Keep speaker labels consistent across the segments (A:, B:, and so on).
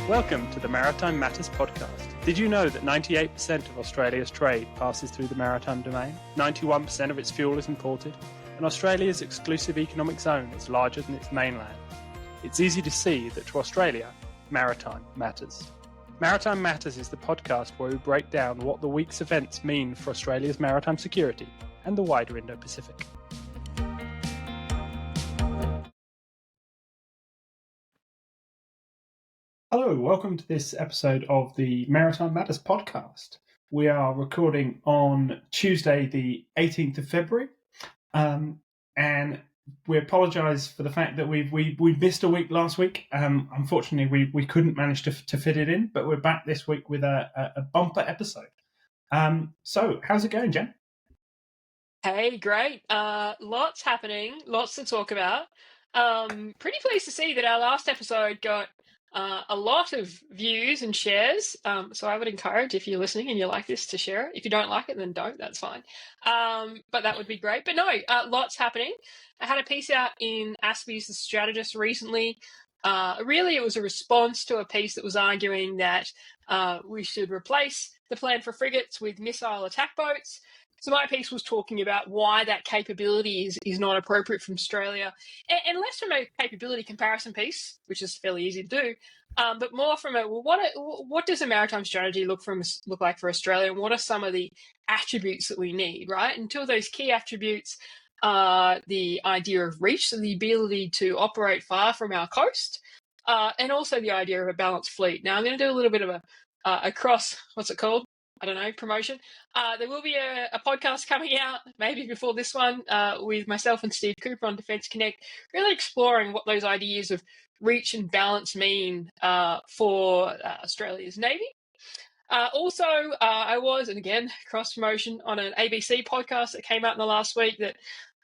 A: Welcome to the Maritime Matters podcast. Did you know that 98% of Australia's trade passes through the maritime domain? 91% of its fuel is imported, and Australia's exclusive economic zone is larger than its mainland. It's easy to see that to Australia, maritime matters. Maritime Matters is the podcast where we break down what the week's events mean for Australia's maritime security and the wider Indo-Pacific. Hello, welcome to this episode of the Maritime Matters podcast. We are recording on Tuesday, the 18th of February, and we apologise for the fact that we missed a week last week. Unfortunately, we couldn't manage to fit it in, but we're back this week with a bumper episode. So, how's it going, Jen?
B: Hey, great. Lots happening, lots to talk about. Pretty pleased to see that our last episode got a lot of views and shares. So I would encourage, if you're listening and you like this, to share it. If you don't like it, then don't. That's fine. But that would be great. But no, lots happening. I had a piece out in Aspie's The Strategist recently. Really, it was a response to a piece that was arguing that we should replace the plan for frigates with missile attack boats. So my piece was talking about why that capability is not appropriate from Australia, and less from a capability comparison piece, which is fairly easy to do, but more from what does a maritime strategy look like for Australia, and what are some of the attributes that we need, right? And two of those key attributes are the idea of reach, so the ability to operate far from our coast, and also the idea of a balanced fleet. Now I'm going to do a little bit of a cross, promotion. There will be a podcast coming out, maybe before this one, with myself and Steve Cooper on Defence Connect, really exploring what those ideas of reach and balance mean for Australia's Navy. Also, I was, and again, cross-promotion, on an ABC podcast that came out in the last week that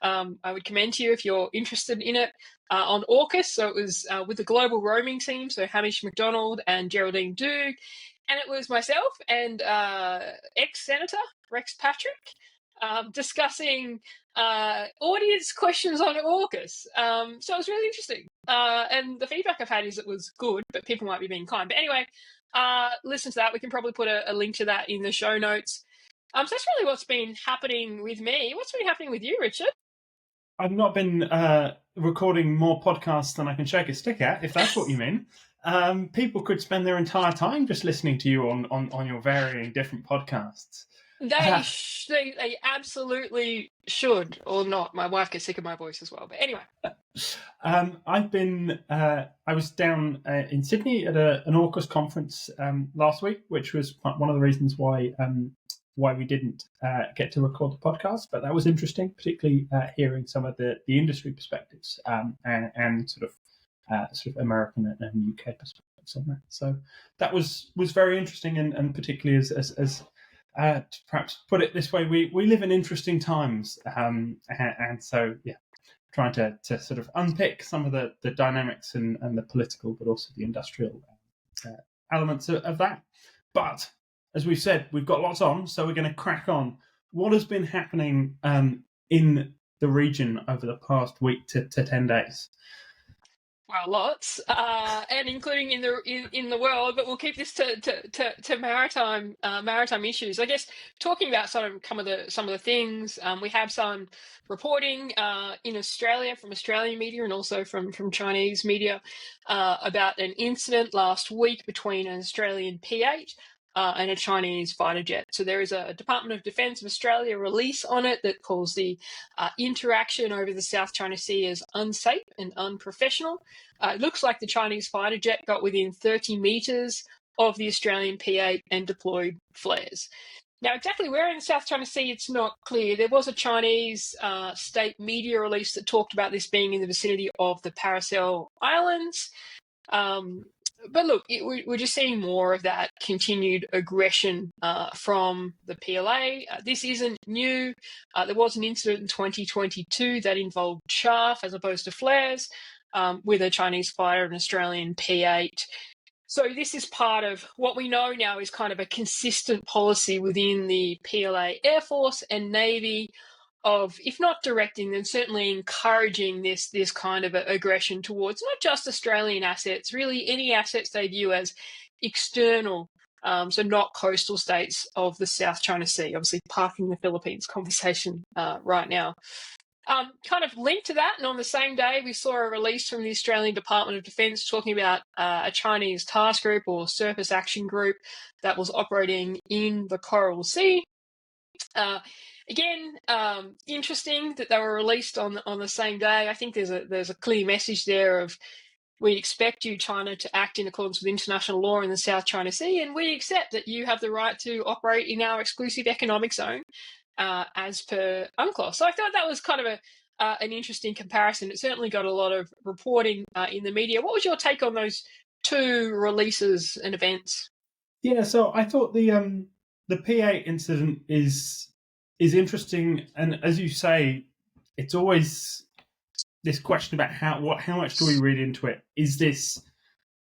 B: I would commend to you if you're interested in it, on AUKUS. So it was with the global roaming team, so Hamish McDonald and Geraldine Doogue. And it was myself and ex-Senator Rex Patrick discussing audience questions on AUKUS. So it was really interesting. And the feedback I've had is it was good, but people might be being kind. But anyway, listen to that. We can probably put a link to that in the show notes. So that's really what's been happening with me. What's been happening with you, Richard?
A: I've not been recording more podcasts than I can shake a stick at, if that's what you mean. People could spend their entire time just listening to you on your varying different podcasts.
B: They absolutely should, or not. My wife gets sick of my voice as well. But anyway,
A: I was down in Sydney at an AUKUS conference last week, which was one of the reasons why we didn't get to record the podcast. But that was interesting, particularly hearing some of the industry perspectives and sort of American and UK perspectives on that. So that was very interesting, and particularly as to perhaps put it this way, we live in interesting times, and so trying to sort of unpick some of the dynamics and the political, but also the industrial elements of that. But as we've said, we've got lots on, so we're going to crack on. What has been happening in the region over the past week to 10 days?
B: Well, lots, and including in the world, but we'll keep this to maritime issues. I guess talking about some of the things, we have some reporting in Australia from Australian media and also from Chinese media about an incident last week between an Australian P-8 and a Chinese fighter jet. So there is a Department of Defence of Australia release on it that calls the interaction over the South China Sea as unsafe and unprofessional. It looks like the Chinese fighter jet got within 30 metres of the Australian P-8 and deployed flares. Now, exactly where in the South China Sea, it's not clear. There was a Chinese state media release that talked about this being in the vicinity of the Paracel Islands. But look, we're just seeing more of that continued aggression from the PLA. This isn't new. There was an incident in 2022 that involved chaff as opposed to flares with a Chinese fighter, an Australian P-8. So this is part of what we know now is kind of a consistent policy within the PLA Air Force and Navy of, if not directing, then certainly encouraging this kind of aggression towards not just Australian assets, really any assets they view as external, so not coastal states of the South China Sea, obviously parking the Philippines conversation right now. Kind of linked to that, and on the same day, we saw a release from the Australian Department of Defence talking about a Chinese task group or surface action group that was operating in the Coral Sea. Again, interesting that they were released on the same day. I think there's a clear message there of, we expect you, China, to act in accordance with international law in the South China Sea, and we accept that you have the right to operate in our exclusive economic zone as per UNCLOS. So I thought that was kind of an interesting comparison. It certainly got a lot of reporting in the media. What was your take on those two releases and events?
A: Yeah, so I thought the P8 incident is interesting, and as you say, it's always this question about how much do we read into it? Is this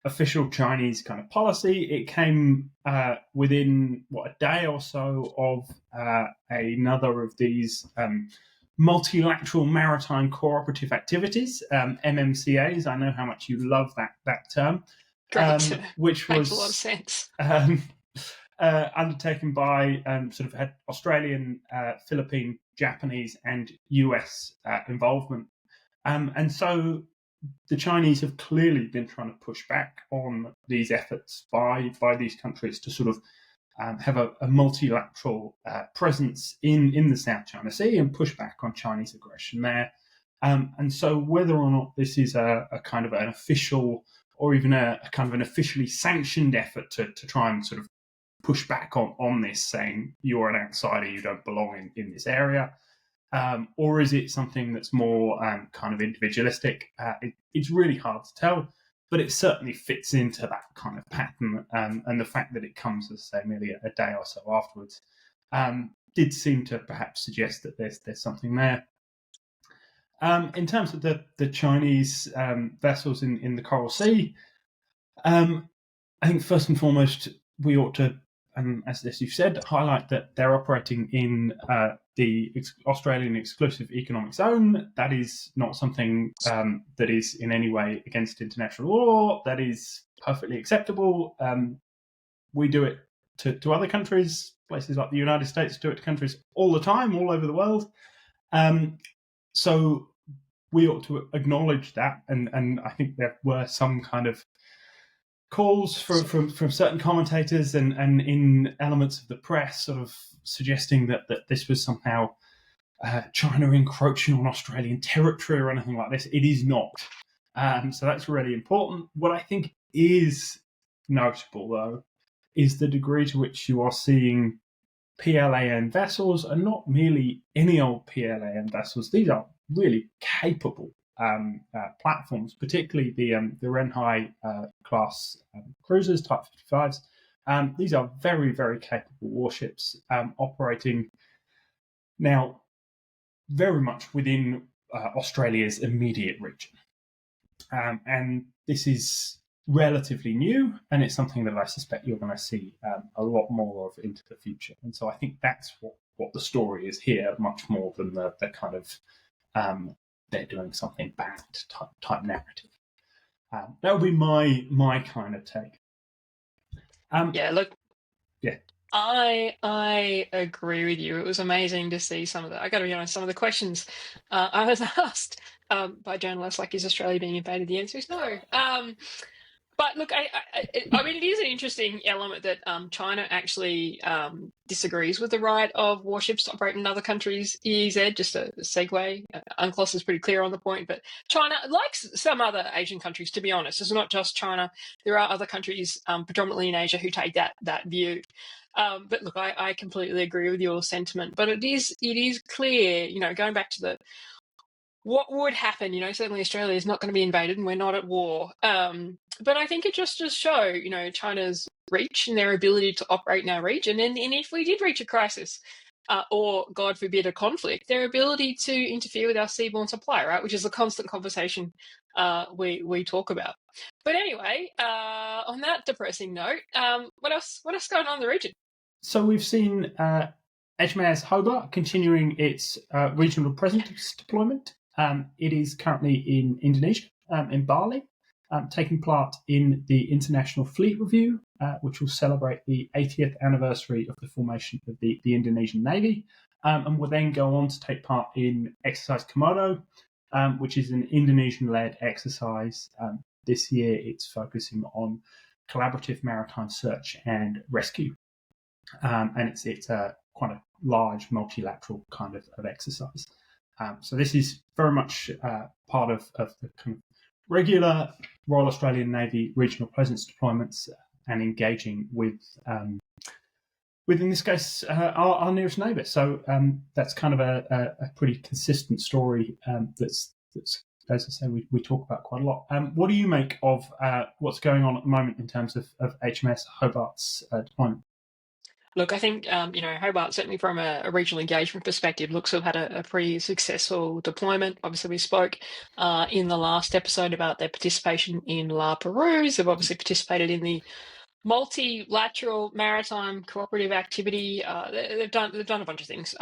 A: official Chinese kind of policy? It came within a day or so of another of these multilateral maritime cooperative activities, MMCAs. I know how much you love that term.
B: Great.
A: Which
B: Makes
A: was
B: a lot of sense.
A: Undertaken by sort of had Australian, Philippine, Japanese, and US involvement. And so the Chinese have clearly been trying to push back on these efforts by these countries to sort of have a multilateral presence in the South China Sea and push back on Chinese aggression there. And so whether or not this is a kind of an official or even a kind of an officially sanctioned effort to try and sort of push back on this, saying you're an outsider, you don't belong in this area, or is it something that's more kind of individualistic? It's really hard to tell, but it certainly fits into that kind of pattern. And the fact that it comes, as I say, merely a day or so afterwards, did seem to perhaps suggest that there's something there. In terms of the Chinese vessels in the Coral Sea, I think first and foremost, we ought to, as you've said, highlight that they're operating in the Australian Exclusive Economic Zone. That is not something that is in any way against international law. That is perfectly acceptable. We do it to other countries. Places like the United States do it to countries all the time, all over the world. So we ought to acknowledge that. And I think there were some kind of calls from certain commentators and in elements of the press sort of suggesting that this was somehow China encroaching on Australian territory or anything like this. It is not. So that's really important. What I think is notable, though, is the degree to which you are seeing PLAN vessels, and not merely any old PLAN vessels. These are really capable platforms, particularly the Renhai class cruisers, Type 55s. These are very, very capable warships operating now very much within Australia's immediate region. And this is relatively new, and it's something that I suspect you're going to see a lot more of into the future. And so I think that's what the story is here, much more than the kind of they're doing something bad type narrative. That would be my kind of take.
B: Yeah. I agree with you. It was amazing to see some of the, I got to be honest, some of the questions I was asked by journalists, like, is Australia being invaded? The answer is no. But look, I mean, it is an interesting element that China actually disagrees with the right of warships to operate in other countries' EEZ. Just a segue. UNCLOS is pretty clear on the point, but China, like some other Asian countries, to be honest, it's not just China. There are other countries, predominantly in Asia, who take that view. But look, I completely agree with your sentiment. But it is clear, going back to what would happen, certainly Australia is not going to be invaded and we're not at war. But I think it just does show, China's reach and their ability to operate in our region. And if we did reach a crisis or, God forbid, a conflict, their ability to interfere with our seaborne supply, right, which is a constant conversation we talk about. But anyway, on that depressing note, what else going on in the region?
A: So we've seen HMAS Hobart continuing its regional presence deployment. It is currently in Indonesia, in Bali, taking part in the International Fleet Review, which will celebrate the 80th anniversary of the formation of the Indonesian Navy, and will then go on to take part in Exercise Komodo, which is an Indonesian-led exercise. This year, it's focusing on collaborative maritime search and rescue, and it's a quite a large multilateral kind of exercise. So this is very much part of the kind of regular Royal Australian Navy regional presence deployments and engaging with, in this case, our nearest neighbour. So that's kind of a pretty consistent story that's as I say, we talk about quite a lot. What do you make of what's going on at the moment in terms of HMS Hobart's deployment?
B: Look, I think, Hobart, certainly from a regional engagement perspective, looks to have had a pretty successful deployment. Obviously, we spoke in the last episode about their participation in La Perouse. They've obviously participated in the multilateral maritime cooperative activity. They've done a bunch of things.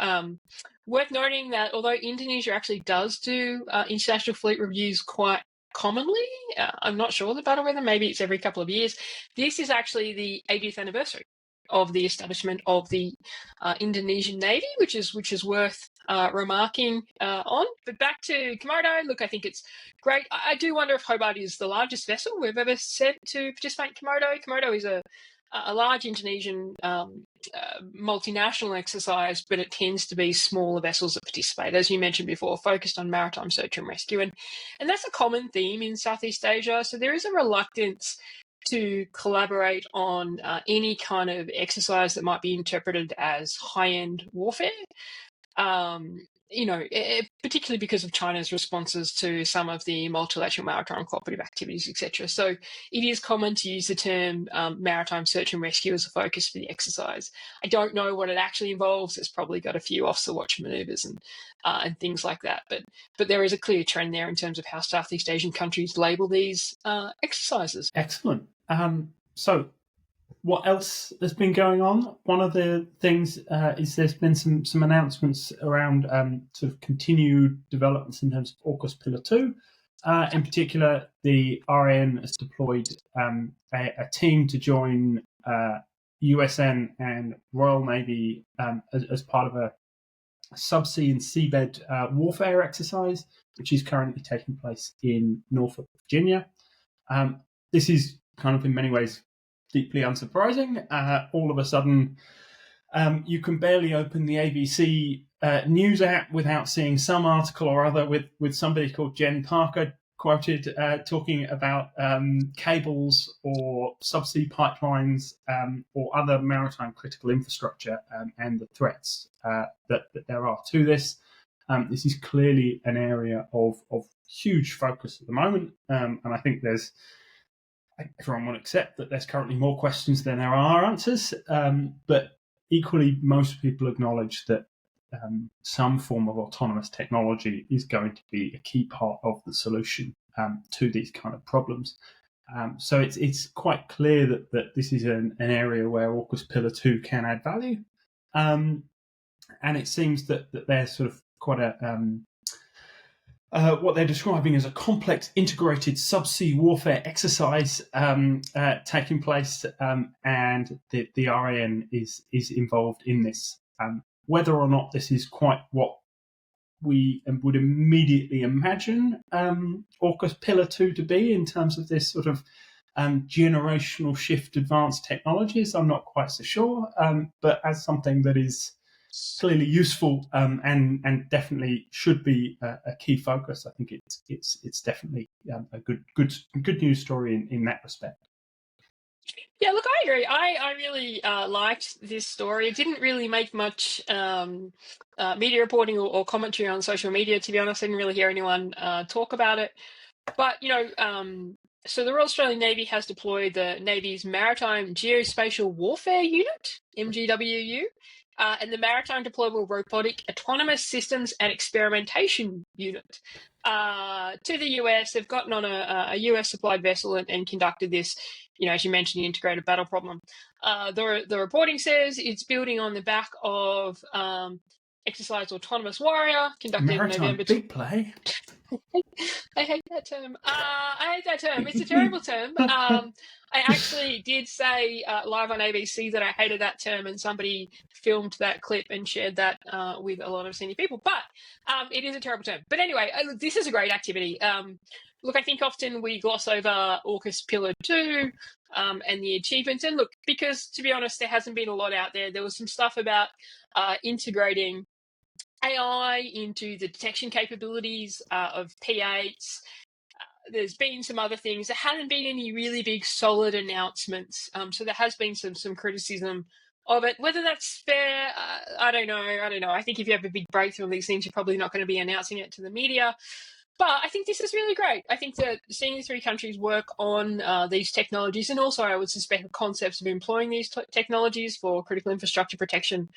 B: Worth noting that although Indonesia actually does do international fleet reviews quite commonly, I'm not sure about whether maybe it's every couple of years. This is actually the 80th anniversary of the establishment of the Indonesian Navy, which is worth remarking on. But back to Komodo, look, I think it's great. I do wonder if Hobart is the largest vessel we've ever sent to participate in Komodo. Komodo is a large Indonesian multinational exercise, but it tends to be smaller vessels that participate, as you mentioned before, focused on maritime search and rescue. And that's a common theme in Southeast Asia. So there is a reluctance to collaborate on any kind of exercise that might be interpreted as high-end warfare, particularly because of China's responses to some of the multilateral maritime cooperative activities, etc. So it is common to use the term maritime search and rescue as a focus for the exercise. I don't know what it actually involves. It's probably got a few officer-watch manoeuvres and things like that. But there is a clear trend there in terms of how Southeast Asian countries label these exercises.
A: Excellent. So what else has been going on? One of the things is there's been some announcements around sort of continued developments in terms of AUKUS Pillar Two. In particular, the RAN has deployed a team to join USN and Royal Navy as part of a subsea and seabed warfare exercise, which is currently taking place in Norfolk, Virginia. This is kind of in many ways deeply unsurprising. All of a sudden, you can barely open the ABC news app without seeing some article or other with somebody called Jen Parker quoted talking about cables or subsea pipelines or other maritime critical infrastructure and the threats that there are to this. This is clearly an area of huge focus at the moment, and I think everyone will accept that there's currently more questions than there are answers, but equally most people acknowledge that some form of autonomous technology is going to be a key part of the solution to these kind of problems. So it's quite clear that this is an area where AUKUS Pillar 2 can add value, and it seems that there's sort of quite what they're describing as a complex integrated subsea warfare exercise taking place, and the RAN is involved in this. Whether or not this is quite what we would immediately imagine AUKUS Pillar 2 to be in terms of this sort of generational shift advanced technologies, I'm not quite so sure, but as something that is clearly useful and definitely should be a key focus, I think it's definitely a good news story in that respect.
B: Yeah, look, I agree. I really liked this story. It didn't really make much media reporting or commentary on social media, to be honest. I didn't really hear anyone talk about it. But, so the Royal Australian Navy has deployed the Navy's Maritime Geospatial Warfare Unit, MGWU, and the Maritime Deployable Robotic Autonomous Systems and Experimentation Unit to the US. They've gotten on a US-supplied vessel and conducted this as you mentioned, the integrated battle problem. The reporting says it's building on the back of exercise Autonomous Warrior conducted in
A: Maritime,
B: November.
A: big play.
B: I hate that term. I hate that term. It's a terrible term. I actually did say live on ABC that I hated that term, and somebody filmed that clip and shared that with a lot of senior people. But it is a terrible term. But anyway, this is a great activity. Look, I think often we gloss over AUKUS Pillar Two and the achievements. And look, because to be honest, there hasn't been a lot out there. There was some stuff about integrating AI into the detection capabilities of P8s. There's been some other things. There haven't been any really big solid announcements. So there has been some criticism of it. Whether that's fair, I don't know. I think if you have a big breakthrough on these things, you're probably not going to be announcing it to the media. But I think this is really great. I think that seeing the three countries work on these technologies, and also I would suspect the concepts of employing these technologies for critical infrastructure protection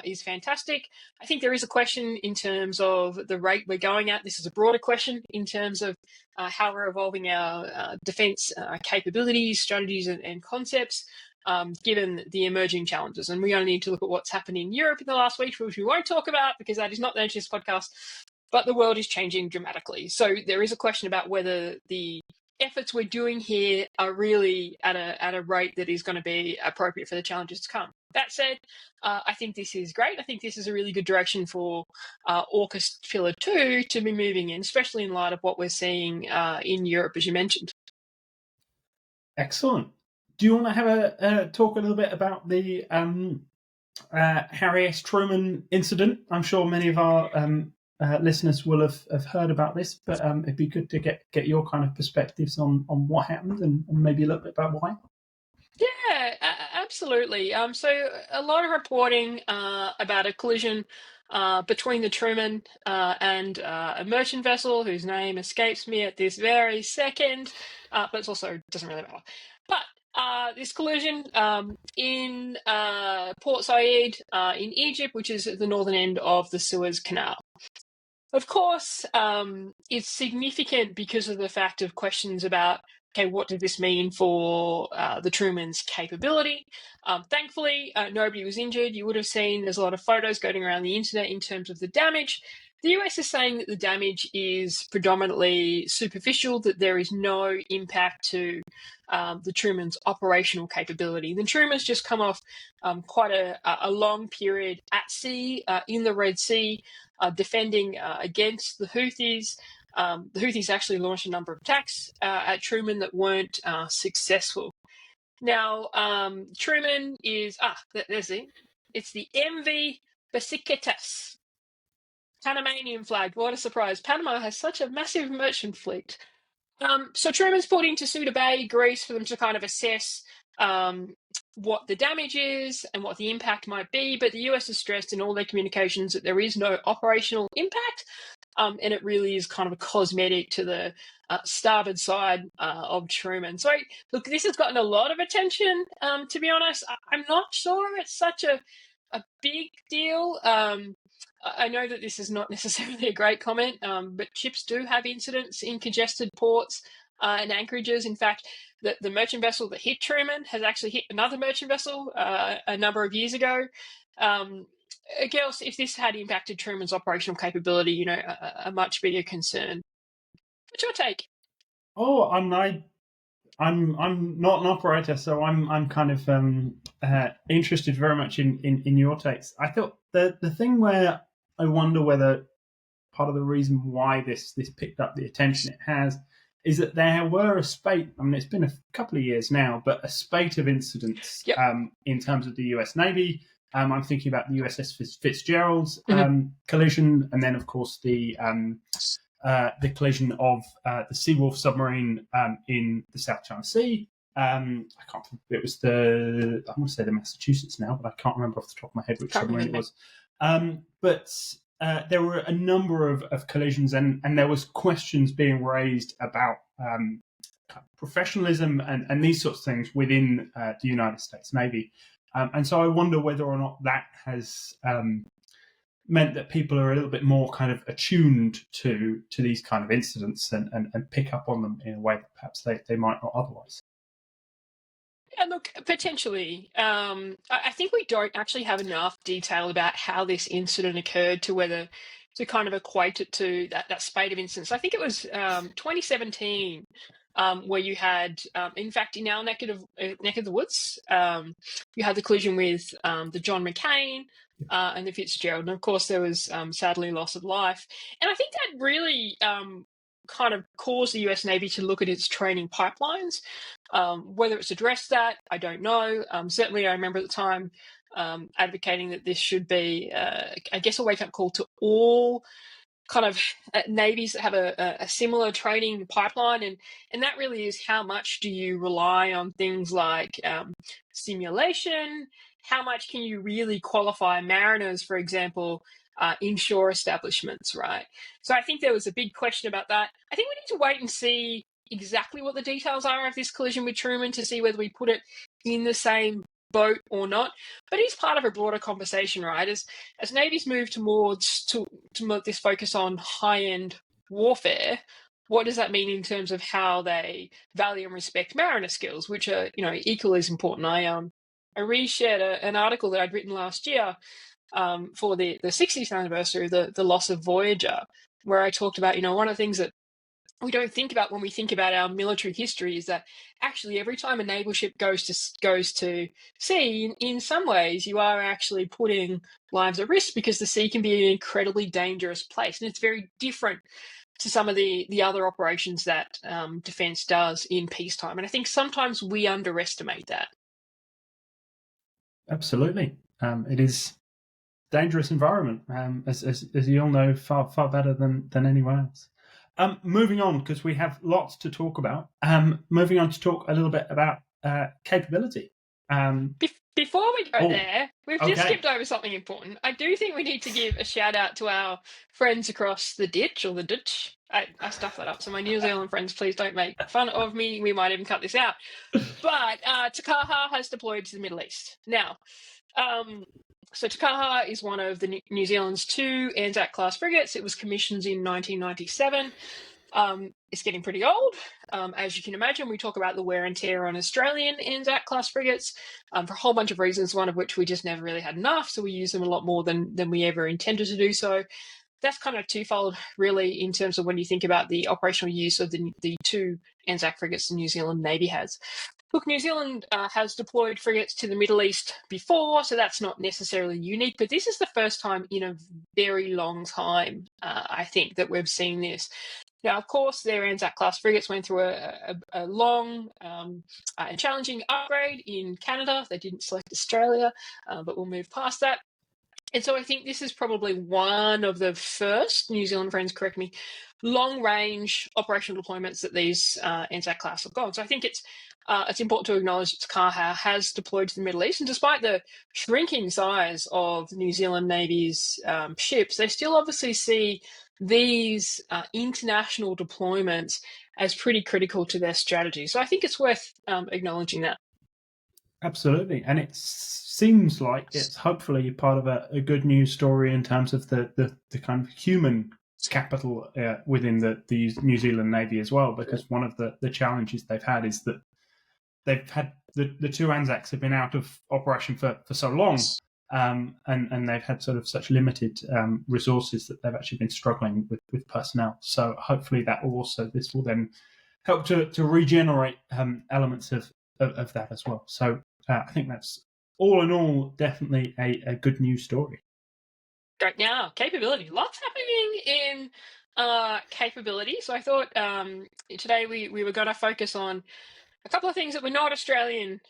B: is fantastic. I think there is a question in terms of the rate we're going at. This is a broader question in terms of how we're evolving our defence capabilities, strategies, and concepts, given the emerging challenges. And we only need to look at what's happened in Europe in the last week, which we won't talk about because that is not the nature of this podcast. But the world is changing dramatically. So there is a question about whether the efforts we're doing here are really at a rate that is going to be appropriate for the challenges to come. That said, I think this is great. I think this is a really good direction for AUKUS Pillar 2 to be moving in, especially in light of what we're seeing in Europe, as you mentioned.
A: Excellent. Do you want to have a talk a little bit about the Harry S. Truman incident? I'm sure many of our listeners will have heard about this, but it'd be good to get your kind of perspectives on what happened and maybe a little bit about why.
B: Yeah, absolutely. So a lot of reporting about a collision between the Truman and a merchant vessel whose name escapes me at this very second, but it also doesn't really matter. But this collision in Port Said in Egypt, which is at the northern end of the Suez Canal. Of course, it's significant because of the fact of questions about, okay, what did this mean for the Truman's capability? Thankfully, nobody was injured. You would have seen there's a lot of photos going around the internet in terms of the damage. The US is saying that the damage is predominantly superficial, that there is no impact to the Truman's operational capability. The Truman's just come off quite a long period at sea in the Red Sea, defending against the Houthis. The Houthis actually launched a number of attacks at Truman that weren't successful. Now, Truman is, there's it. It's the MV Besiktas. Panamanian flag. What a surprise. Panama has such a massive merchant fleet. So Truman's put into Suda Bay, Greece, for them to kind of assess what the damage is and what the impact might be. But the US has stressed in all their communications that there is no operational impact. And it really is kind of a cosmetic to the starboard side of Truman. So, look, this has gotten a lot of attention, to be honest. I'm not sure it's such a big deal. I know that this is not necessarily a great comment, but ships do have incidents in congested ports and anchorages. In fact, the merchant vessel that hit Truman has actually hit another merchant vessel a number of years ago. Girls, if this had impacted Truman's operational capability, a much bigger concern. What's your take?
A: Oh, I'm not an operator, so I'm kind of interested very much in your takes. I thought the thing where I wonder whether part of the reason why this picked up the attention it has is that there were a spate. I mean, it's been a couple of years now, but a spate of incidents in terms of the US Navy. I'm thinking about the USS Fitzgerald's collision, and then of course the collision of the Seawolf submarine in the South China Sea. I can't remember. It was I want to say the Massachusetts now, but I can't remember off the top of my head which submarine it was. But there were a number of collisions, and there was questions being raised about professionalism and these sorts of things within the United States Navy. And so I wonder whether or not that has meant that people are a little bit more kind of attuned to these kind of incidents and pick up on them in a way that perhaps they might not otherwise.
B: And look, potentially. I think we don't actually have enough detail about how this incident occurred to kind of equate it to that spate of incidents. I think it was 2017 where you had, in fact, in our neck of the woods, you had the collision with the John McCain and the Fitzgerald. And of course, there was sadly loss of life. And I think that really kind of caused the US Navy to look at its training pipelines. Whether it's addressed that, I don't know. Certainly, I remember at the time advocating that this should be, I guess, a wake-up call to all kind of navies that have a similar training pipeline, and that really is how much do you rely on things like simulation? How much can you really qualify mariners, for example, inshore establishments, right? So I think there was a big question about that. I think we need to wait and see exactly what the details are of this collision with Truman to see whether we put it in the same boat or not. But it's part of a broader conversation, right? As navies move towards this focus on high-end warfare, what does that mean in terms of how they value and respect mariner skills, which are, equally as important? I reshared an article that I'd written last year for the 60th anniversary of the loss of Voyager, where I talked about, one of the things that we don't think about when we think about our military history is that actually every time a naval ship goes to sea, in some ways you are actually putting lives at risk because the sea can be an incredibly dangerous place, and it's very different to some of the other operations that defence does in peacetime. And I think sometimes we underestimate that.
A: Absolutely, it is a dangerous environment, as you all know far better than anyone else. Moving on, because we have lots to talk about. Moving on to talk a little bit about capability.
B: Before we go there, we've just skipped over something important. I do think we need to give a shout out to our friends across the ditch, or the ditch. I stuffed that up, so my New Zealand friends, please don't make fun of me. We might even cut this out. But Takaha has deployed to the Middle East. Now, so Takaha is one of the New Zealand's 2 Anzac-class frigates. It was commissioned in 1997. It's getting pretty old. As you can imagine, we talk about the wear and tear on Australian Anzac-class frigates for a whole bunch of reasons, one of which we just never really had enough, so we use them a lot more than we ever intended to do so. That's kind of twofold, really, in terms of when you think about the operational use of the 2 Anzac frigates the New Zealand Navy has. Look, New Zealand has deployed frigates to the Middle East before, so that's not necessarily unique, but this is the first time in a very long time, I think, that we've seen this. Now, of course, their Anzac-class frigates went through a long and challenging upgrade in Canada. They didn't select Australia, but we'll move past that. And so I think this is probably one of the first, New Zealand friends, correct me, long-range operational deployments that these Anzac class have gone. So I think it's important to acknowledge that Takaha has deployed to the Middle East, and despite the shrinking size of the New Zealand Navy's ships, they still obviously see these international deployments as pretty critical to their strategy. So I think it's worth acknowledging that.
A: Absolutely, and it seems like it's hopefully part of a good news story in terms of the kind of human capital within the New Zealand Navy as well, because one of the challenges they've had is that they've had the 2 Anzacs have been out of operation for so long, and they've had sort of such limited resources that they've actually been struggling with personnel. So hopefully this will then help to regenerate elements of that as well. So I think that's all in all definitely a good news story.
B: Right now, capability. Lots happening in capability. So I thought today we were going to focus on a couple of things that were not Australian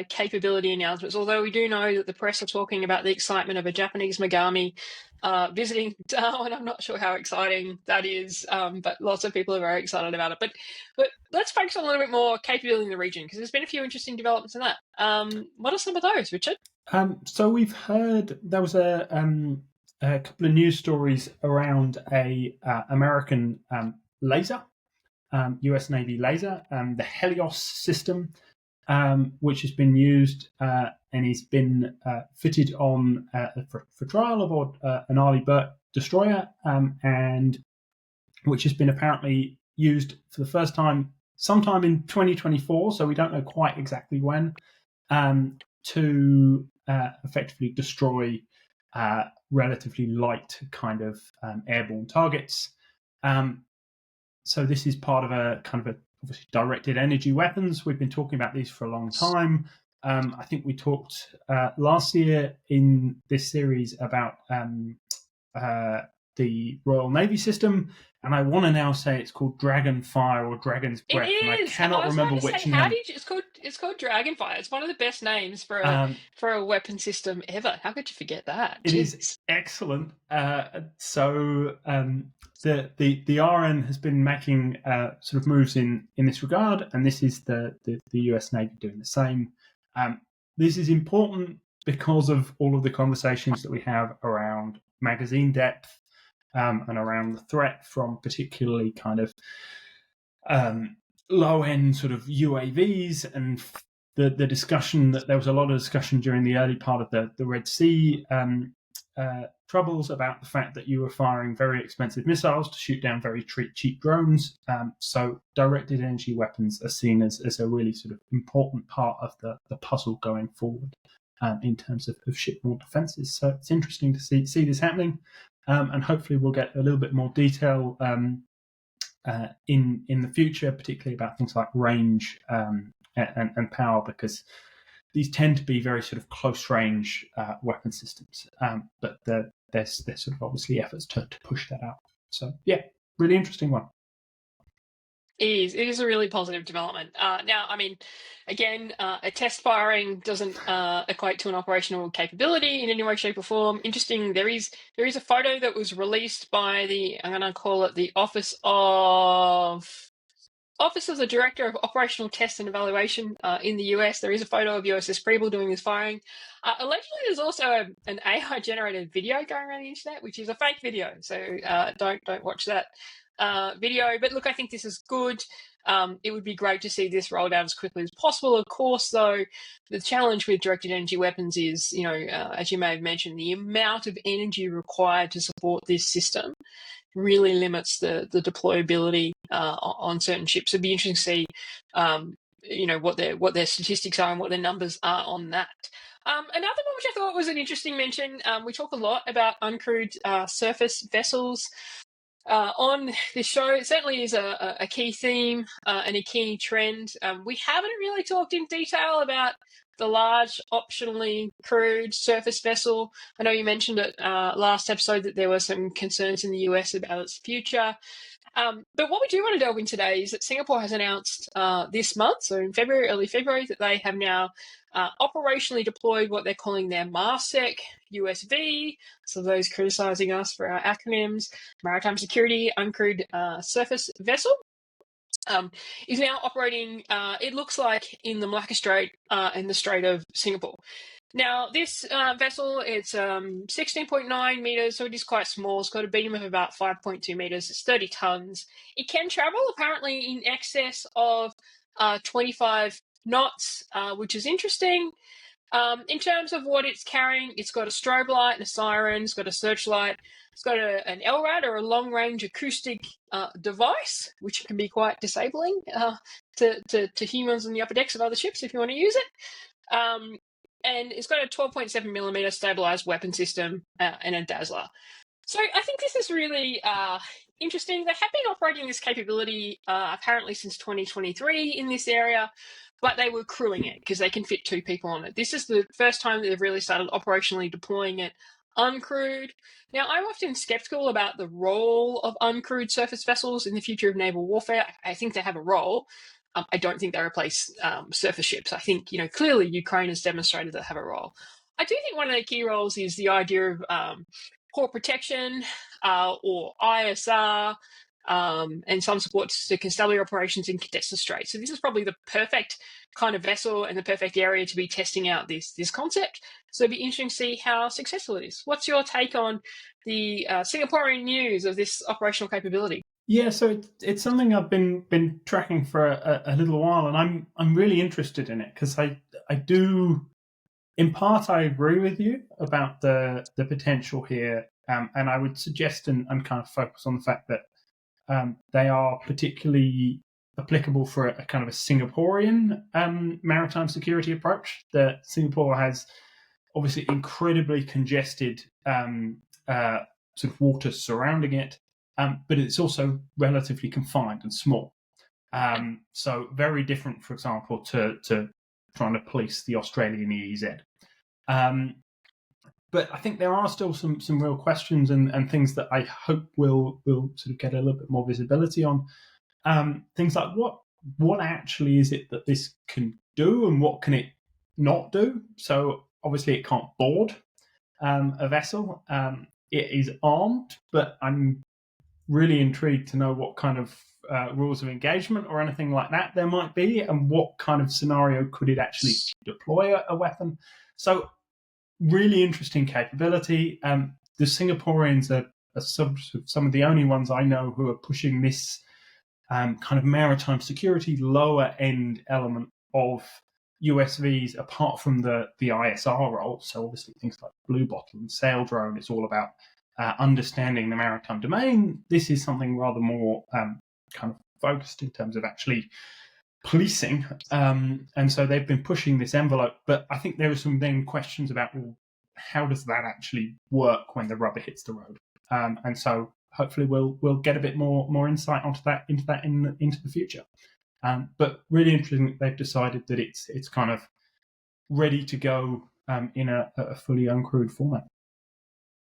B: capability announcements, although we do know that the press are talking about the excitement of a Japanese Megami visiting Darwin. I'm not sure how exciting that is, but lots of people are very excited about it. But let's focus on a little bit more capability in the region, because there's been a few interesting developments in that. What are some of those, Richard?
A: So we've heard there was a couple of news stories around a American laser, US Navy laser, the Helios system, which has been used and has been fitted on for trial aboard an Arleigh Burke destroyer, and which has been apparently used for the first time sometime in 2024, so we don't know quite exactly when, to effectively destroy relatively light kind of airborne targets. So this is part of a kind of a obviously directed energy weapons. We've been talking about these for a long time. I think we talked last year in this series about the Royal Navy system, and I want to now say it's called Dragonfire or Dragon's Breath,
B: It
A: and I
B: is.
A: cannot
B: I was
A: remember
B: about to
A: which
B: say, how
A: name.
B: did you, it's called Dragonfire. It's one of the best names for a weapon system ever. How could you forget that?
A: It is
B: Jeez.
A: excellent. So the RN has been making sort of moves in this regard, and this is the US Navy doing the same. This is important because of all of the conversations that we have around magazine depth and around the threat from particularly kind of low end sort of UAVs, and the discussion that there was a lot of discussion during the early part of the Red Sea troubles about the fact that you were firing very expensive missiles to shoot down very cheap drones. So directed energy weapons are seen as a really sort of important part of the puzzle going forward in terms of shipborne defences. So it's interesting to see this happening, and hopefully we'll get a little bit more detail in the future, particularly about things like range and power, because these tend to be very sort of close range weapon systems. But there's sort of obviously efforts to push that out. So yeah, really interesting one.
B: It is a really positive development. Now, I mean, again, a test firing doesn't equate to an operational capability in any way, shape, or form. Interesting. There is a photo that was released by I'm going to call it the Office of the Director of Operational Test and Evaluation in the US. There is a photo of USS Preble doing this firing. Allegedly, there's also an AI-generated video going around the internet, which is a fake video. So don't watch that video. But look, I think this is good. It would be great to see this rolled out as quickly as possible. Of course, though, the challenge with directed energy weapons is, as you may have mentioned, the amount of energy required to support this system really limits the deployability on certain ships. It'd be interesting to see, what their statistics are and what their numbers are on that. Another one which I thought was an interesting mention. We talk a lot about uncrewed surface vessels on this show. It certainly is a key theme and a key trend. We haven't really talked in detail about the large optionally crewed surface vessel. I know you mentioned it last episode that there were some concerns in the US about its future. But what we do want to delve in today is that Singapore has announced this month, so in early February, that they have now operationally deployed what they're calling their MARSEC USV. So those criticising us for our acronyms, Maritime Security Uncrewed Surface Vessel. Is now operating, it looks like, in the Malacca Strait and the Strait of Singapore. Now, this vessel, it's 16.9 metres, so it is quite small. It's got a beam of about 5.2 metres. It's 30 tonnes. It can travel, apparently, in excess of 25 knots, which is interesting. In terms of what it's carrying, it's got a strobe light and a siren. It's got a searchlight. It's got an LRAD, or a long-range acoustic device, which can be quite disabling to humans on the upper decks of other ships if you want to use it. And it's got a 12.7mm stabilized weapon system and a dazzler. So I think this is really interesting. They have been operating this capability apparently since 2023 in this area, but they were crewing it because they can fit 2 people on it. This is the first time that they've really started operationally deploying it uncrewed. Now, I'm often skeptical about the role of uncrewed surface vessels in the future of naval warfare. I think they have a role. I don't think they replace surface ships. I think, clearly Ukraine has demonstrated they have a role. I do think one of the key roles is the idea of port protection or ISR, and some support to constabulary operations in contested straits. So this is probably the perfect kind of vessel and the perfect area to be testing out this concept. So it'd be interesting to see how successful it is. What's your take on the Singaporean news of this operational capability?
A: Yeah, so it's something I've been tracking for a little while, and I'm really interested in it because I do, in part, I agree with you about the potential here, and I would suggest and kind of focus on the fact that they are particularly applicable for a kind of a Singaporean maritime security approach. That Singapore has obviously incredibly congested sort of waters surrounding it, but it's also relatively confined and small. So very different, for example, to trying to police the Australian EEZ. But I think there are still some real questions and things that I hope will sort of get a little bit more visibility on. Things like what actually is it that this can do and what can it not do? So obviously it can't board a vessel. It is armed, but I'm really intrigued to know what kind of rules of engagement or anything like that there might be, and what kind of scenario could it actually deploy a weapon. So really interesting capability. The Singaporeans are some of the only ones I know who are pushing this kind of maritime security lower end element of USVs, apart from the ISR role. So obviously things like Blue Bottle and Sail Drone, it's all about understanding the maritime domain. This is something rather more kind of focused in terms of actually policing. And so they've been pushing this envelope. But I think there are some then questions about, well, how does that actually work when the rubber hits the road? And so hopefully we'll get a bit more insight into that into the future. But really interesting that they've decided that it's kind of ready to go in a fully uncrewed format.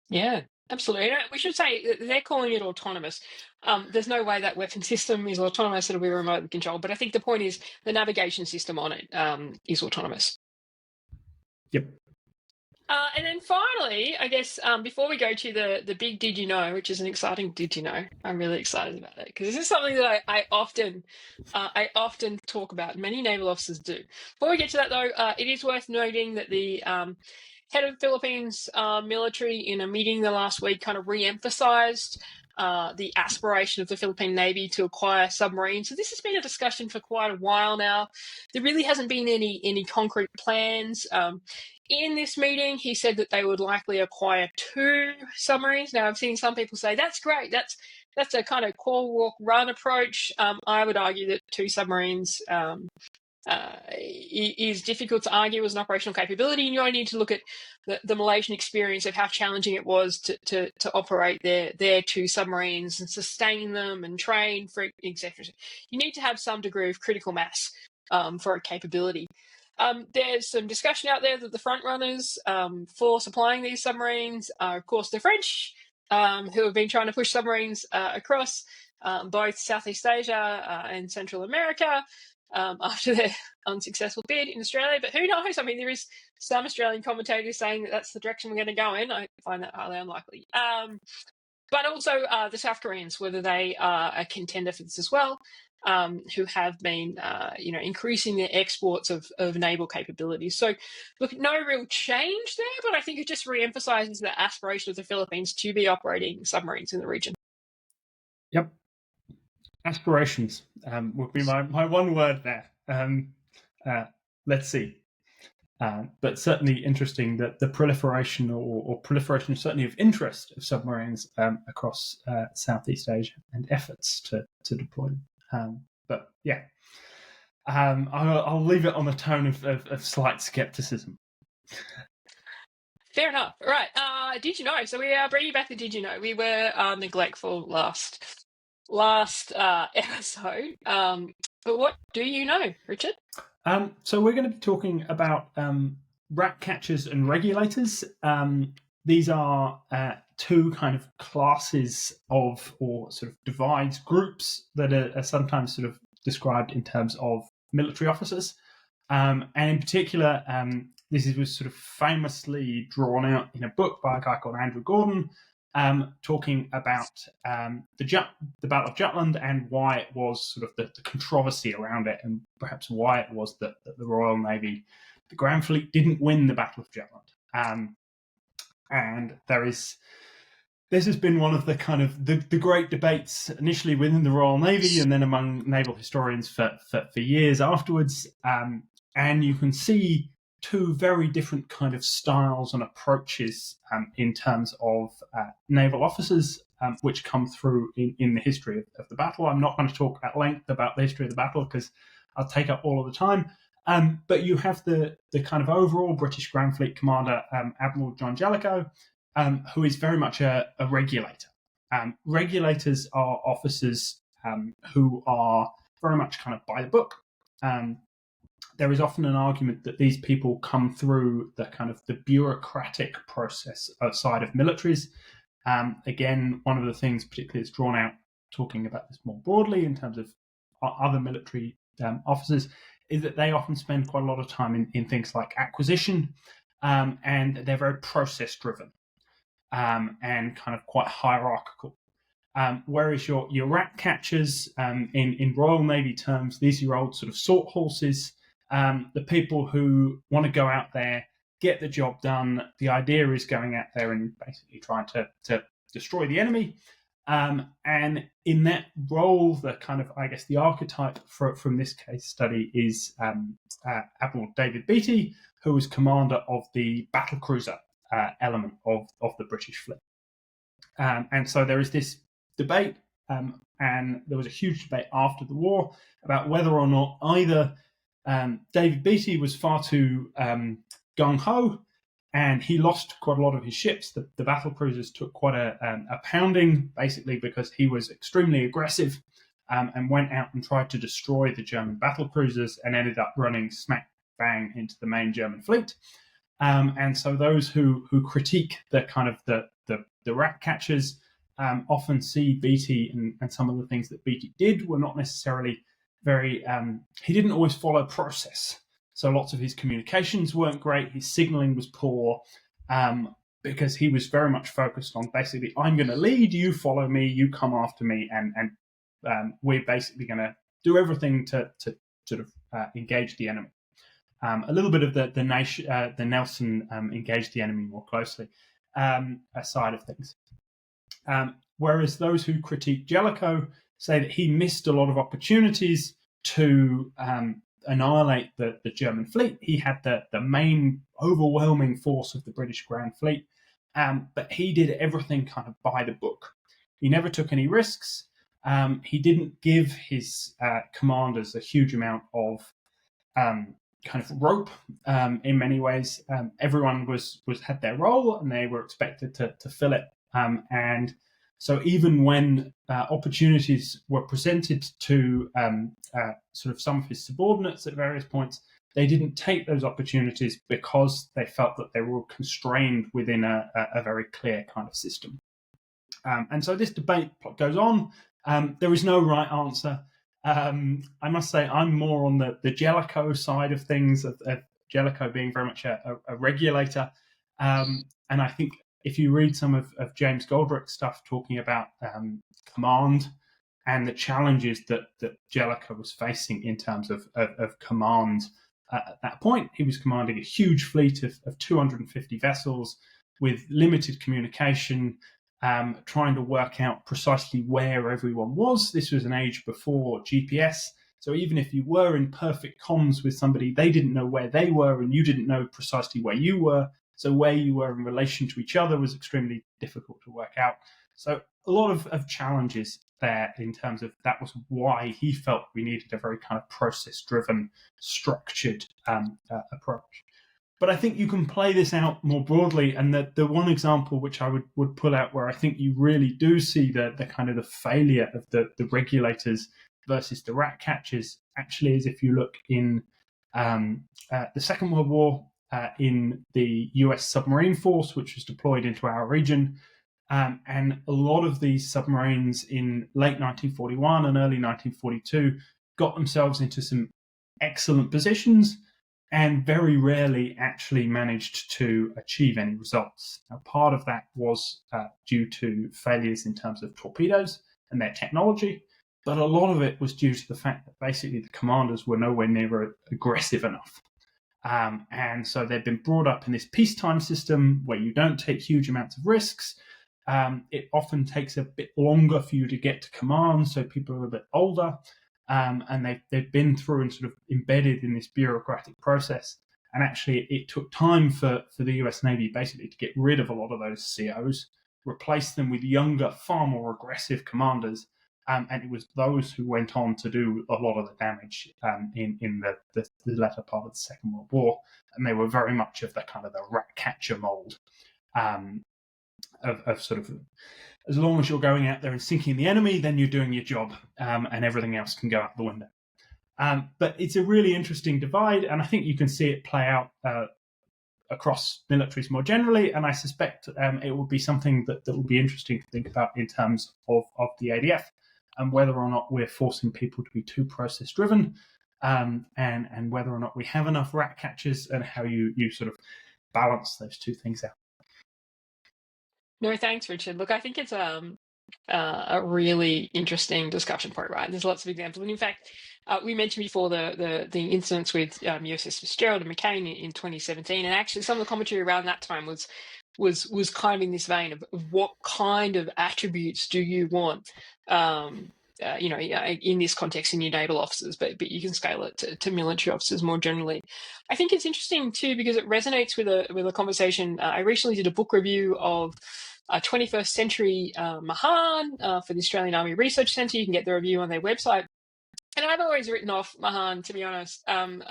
B: Yeah, absolutely. We should say they're calling it autonomous. There's no way that weapon system is autonomous. It'll be remotely controlled. But I think the point is the navigation system on it is autonomous.
A: Yep.
B: And then finally, I guess before we go to the big did you know, which is an exciting did you know, I'm really excited about it because this is something that I often talk about. Many naval officers do. Before we get to that, though, it is worth noting that the head of the Philippines military, in a meeting the last week, kind of re-emphasized the aspiration of the Philippine Navy to acquire submarines. So this has been a discussion for quite a while now. There really hasn't been any concrete plans. In this meeting, he said that they would likely acquire 2 submarines. Now, I've seen some people say, that's great. That's a kind of crawl, walk, run approach. I would argue that 2 submarines is difficult to argue as an operational capability, and you only need to look at the Malaysian experience of how challenging it was to operate their 2 submarines and sustain them and train for etc. You need to have some degree of critical mass for a capability. There's some discussion out there that the front runners for supplying these submarines are, of course, the French, who have been trying to push submarines across both Southeast Asia and Central America after their unsuccessful bid in Australia. But who knows? I mean, there is some Australian commentators saying that that's the direction we're going to go in. I find that highly unlikely. But also the South Koreans, whether they are a contender for this as well. Who have been, increasing their exports of naval capabilities. So, look, no real change there, but I think it just re-emphasizes the aspiration of the Philippines to be operating submarines in the region.
A: Yep. Aspirations would be my one word there. Let's see. But certainly interesting that the proliferation or proliferation certainly of interest of submarines across Southeast Asia and efforts to deploy them. But yeah, I'll leave it on the tone of slight skepticism.
B: Fair enough. All right. Did you know? So we are bringing back the did you know. We were neglectful last episode. But what do you know, Richard?
A: So we're going to be talking about Ratcatchers and Regulators. These are 2 kind of classes of, or sort of divides, groups that are sometimes sort of described in terms of military officers. And in particular, this was sort of famously drawn out in a book by a guy called Andrew Gordon, talking about the Battle of Jutland and why it was sort of the controversy around it, and perhaps why it was that the Royal Navy, the Grand Fleet, didn't win the Battle of Jutland. And this has been one of the kind of the great debates initially within the Royal Navy and then among naval historians for years afterwards. And you can see 2 very different kind of styles and approaches in terms of naval officers which come through in the history of the battle. I'm not going to talk at length about the history of the battle because I'll take up all of the time. But you have the kind of overall British Grand Fleet commander, Admiral John Jellicoe, who is very much a regulator. Regulators are officers who are very much kind of by the book. There is often an argument that these people come through the kind of the bureaucratic process side of militaries. Again, one of the things particularly that's drawn out talking about this more broadly in terms of other military officers is that they often spend quite a lot of time in things like acquisition, and they're very process driven and kind of quite hierarchical. Whereas your Ratcatchers, in Royal Navy terms, these are your old sort of sort horses, the people who want to go out there, get the job done. The idea is going out there and basically trying to destroy the enemy. And in that role, the kind of, I guess, the archetype from this case study is Admiral David Beatty, who was commander of the battlecruiser element of the British fleet. And so there is this debate, and there was a huge debate after the war about whether or not either David Beatty was far too gung-ho, and he lost quite a lot of his ships. The battle cruisers took quite a pounding, basically because he was extremely aggressive and went out and tried to destroy the German battle cruisers and ended up running smack bang into the main German fleet. And so those who critique the kind of the Ratcatchers often see Beatty and some of the things that Beatty did were not necessarily very, he didn't always follow process. So lots of his communications weren't great. His signaling was poor because he was very much focused on basically, I'm going to lead, you follow me, you come after me, and we're basically going to do everything to sort of engage the enemy. A little bit of the Nelson engage the enemy more closely side of things. Whereas those who critique Jellicoe say that he missed a lot of opportunities to annihilate the German fleet. He had the main overwhelming force of the British Grand Fleet, but he did everything kind of by the book. He never took any risks. He didn't give his commanders a huge amount of kind of rope in many ways. Everyone had their role and they were expected to fill it. And so even when opportunities were presented to sort of some of his subordinates at various points, they didn't take those opportunities because they felt that they were constrained within a very clear kind of system. And so this debate goes on. There is no right answer. I must say I'm more on the Jellicoe side of things, of Jellicoe being very much a regulator. And I think if you read some of James Goldrick's stuff talking about command and the challenges that Jellicoe was facing in terms of command at that point, he was commanding a huge fleet of 250 vessels with limited communication, trying to work out precisely where everyone was. This was an age before GPS. So even if you were in perfect comms with somebody, they didn't know where they were and you didn't know precisely where you were. So where you were in relation to each other was extremely difficult to work out. So a lot of challenges there in terms of that was why he felt we needed a very kind of process-driven, structured approach. But I think you can play this out more broadly, and the one example which I would pull out where I think you really do see the kind of the failure of the regulators versus the Ratcatchers actually is if you look in the Second World War in the US submarine force, which was deployed into our region. And a lot of these submarines in late 1941 and early 1942 got themselves into some excellent positions and very rarely actually managed to achieve any results. Now, part of that was due to failures in terms of torpedoes and their technology, but a lot of it was due to the fact that basically the commanders were nowhere near aggressive enough. And so they've been brought up in this peacetime system where you don't take huge amounts of risks. It often takes a bit longer for you to get to command, so people are a bit older, and they've been through and sort of embedded in this bureaucratic process. And actually, it took time for the US Navy basically to get rid of a lot of those COs replaced them with younger, far more aggressive commanders. And it was those who went on to do a lot of the damage in the latter part of the Second World War. And they were very much of the kind of the Ratcatcher mold of sort of, as long as you're going out there and sinking the enemy, then you're doing your job, and everything else can go out the window. But it's a really interesting divide, and I think you can see it play out across militaries more generally, and I suspect it will be something that will be interesting to think about in terms of the ADF, and whether or not we're forcing people to be too process-driven, and whether or not we have enough rat catchers, and how you sort of balance those two things out.
B: No, thanks, Richard. Look, I think it's a really interesting discussion point, right? There's lots of examples, and in fact, we mentioned before the incidents with USS Fitzgerald and McCain in 2017, and actually some of the commentary around that time was kind of in this vein of what kind of attributes do you want, in this context in your naval officers, but you can scale it to military officers more generally. I think it's interesting too because it resonates with a conversation. I recently did a book review of 21st Century Mahan for the Australian Army Research Centre. You can get the review on their website. And I've always written off Mahan, to be honest. I'm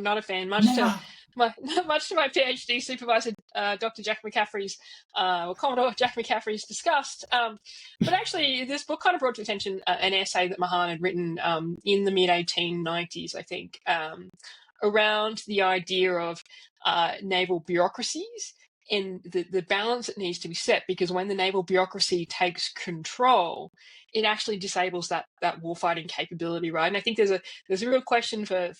B: not a fan, much to my PhD supervisor, Dr. Jack McCaffrey's, or Commodore Jack McCaffrey's disgust. But actually, this book kind of brought to attention an essay that Mahan had written in the mid-1890s, I think, around the idea of naval bureaucracies and the balance that needs to be set, because when the naval bureaucracy takes control, it actually disables that warfighting capability, right? And I think there's a real question for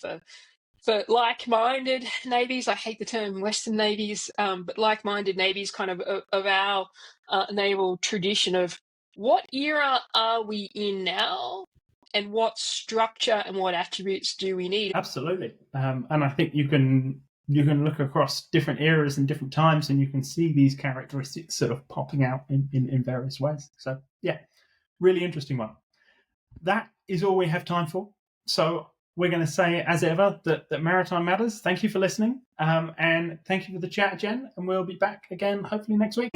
B: like-minded navies. I hate the term Western navies, but like-minded navies, kind of our naval tradition of what era are we in now, and what structure and what attributes do we need?
A: Absolutely, and I think you can look across different eras and different times, and you can see these characteristics sort of popping out in various ways. So, yeah, really interesting one. That is all we have time for. So we're going to say, as ever, that maritime matters. Thank you for listening, and thank you for the chat, Jen, and we'll be back again hopefully next week.